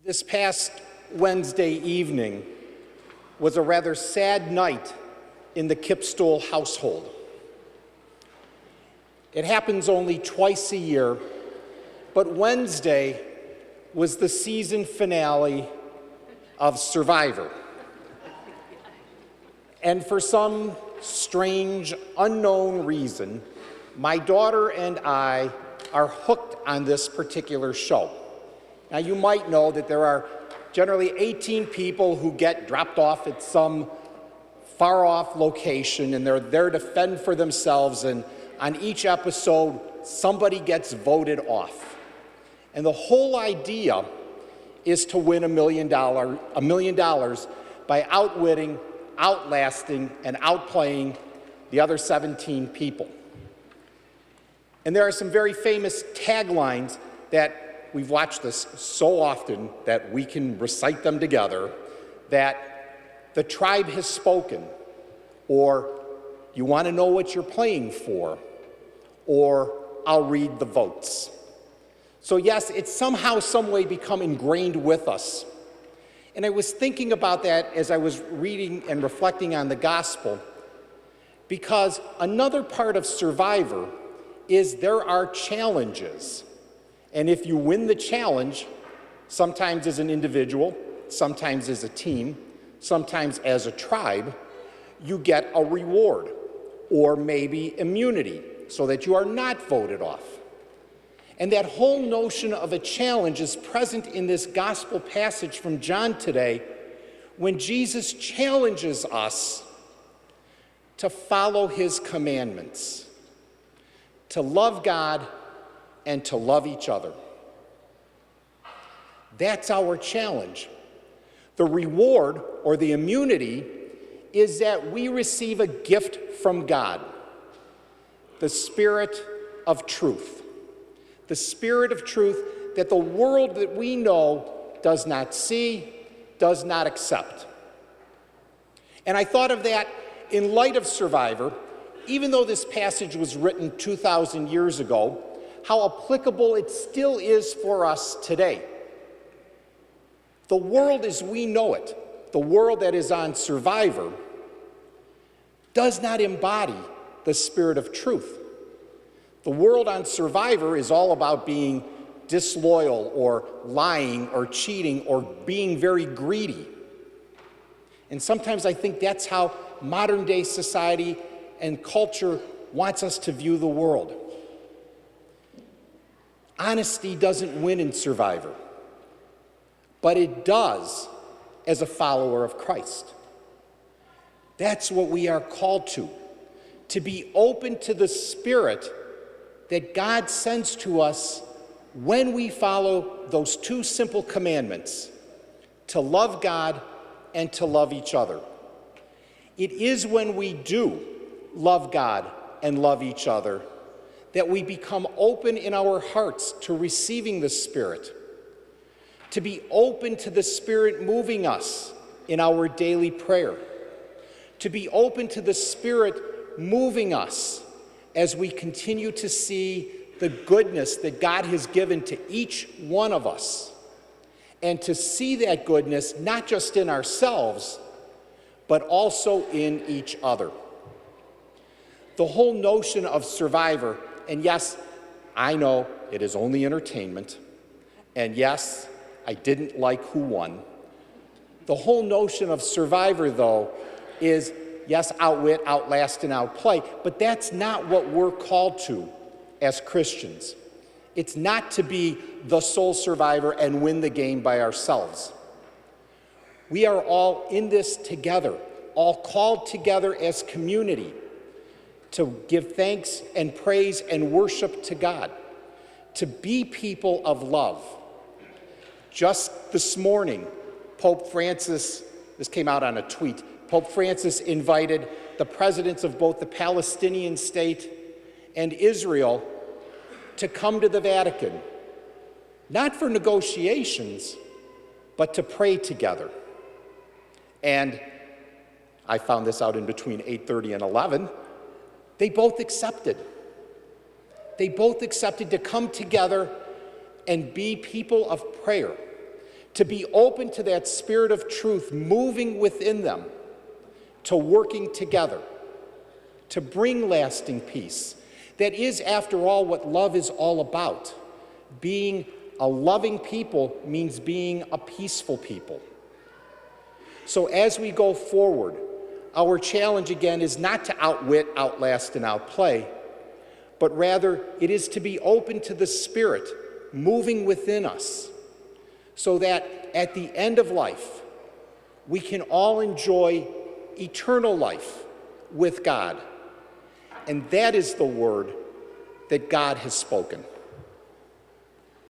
This past Wednesday evening was a rather sad night in the Kipfstuhl household. It happens only twice a year, but Wednesday was the season finale of Survivor. And for some strange, unknown reason, my daughter and I are hooked on this particular show. Now, you might know that there are generally 18 people who get dropped off at some far-off location, and they're there to fend for themselves, and on each episode, somebody gets voted off. And the whole idea is to win $1 million by outwitting, outlasting, and outplaying the other 17 people. And there are some very famous taglines that we've watched this so often that we can recite them together, that the tribe has spoken, or you want to know what you're playing for, or I'll read the votes. So yes, it's somehow, some way become ingrained with us. And I was thinking about that as I was reading and reflecting on the gospel, because another part of Survivor is there are challenges. And if you win the challenge, sometimes as an individual, sometimes as a team, sometimes as a tribe, you get a reward or maybe immunity so that you are not voted off. And that whole notion of a challenge is present in this gospel passage from John today when Jesus challenges us to follow his commandments, to love God and to love each other. That's our challenge. The reward, or the immunity, is that we receive a gift from God, the Spirit of truth. The Spirit of truth that the world that we know does not see, does not accept. And I thought of that in light of Survivor, even though this passage was written 2,000 years ago, how applicable it still is for us today. The world as we know it, the world that is on Survivor, does not embody the Spirit of truth. The world on Survivor is all about being disloyal or lying or cheating or being very greedy. And sometimes I think that's how modern day society and culture wants us to view the world. Honesty doesn't win in Survivor, but it does as a follower of Christ. That's what we are called to be open to the Spirit that God sends to us when we follow those two simple commandments, to love God and to love each other. It is when we do love God and love each other that we become open in our hearts to receiving the Spirit, to be open to the Spirit moving us in our daily prayer, to be open to the Spirit moving us as we continue to see the goodness that God has given to each one of us, and to see that goodness not just in ourselves, but also in each other. The whole notion of Survivor, and yes, I know it is only entertainment, and yes, I didn't like who won. The whole notion of Survivor, though, is, yes, outwit, outlast, and outplay, but that's not what we're called to as Christians. It's not to be the sole survivor and win the game by ourselves. We are all in this together, all called together as community to give thanks and praise and worship to God, to be people of love. Just this morning, Pope Francis, this came out on a tweet, Pope Francis invited the presidents of both the Palestinian state and Israel to come to the Vatican, not for negotiations, but to pray together. And I found this out in between 8:30 and 11. They both accepted. They both accepted to come together and be people of prayer, to be open to that Spirit of truth moving within them, to working together, to bring lasting peace. That is, after all, what love is all about. Being a loving people means being a peaceful people. So as we go forward, our challenge again is not to outwit, outlast, and outplay, but rather it is to be open to the Spirit moving within us, so that at the end of life, we can all enjoy eternal life with God. And that is the word that God has spoken.